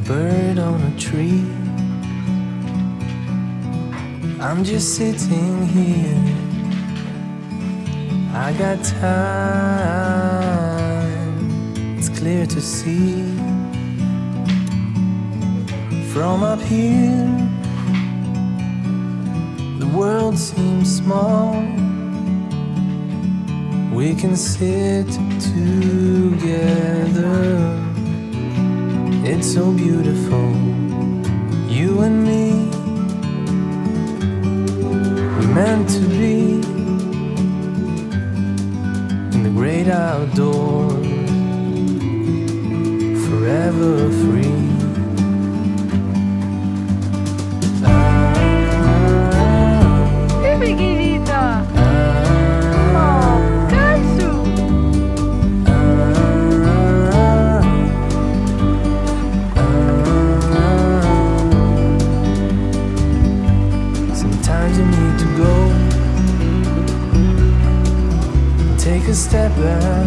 bird on a tree. I'm just sitting here. I got time, it's clear to see. From up here, the world seems small. We can sit together. It's so beautiful, you and me. We're meant to be in the great outdoors, forever free. Baby querida. Oh, Katsu. Sometimes you need to go, take a step back,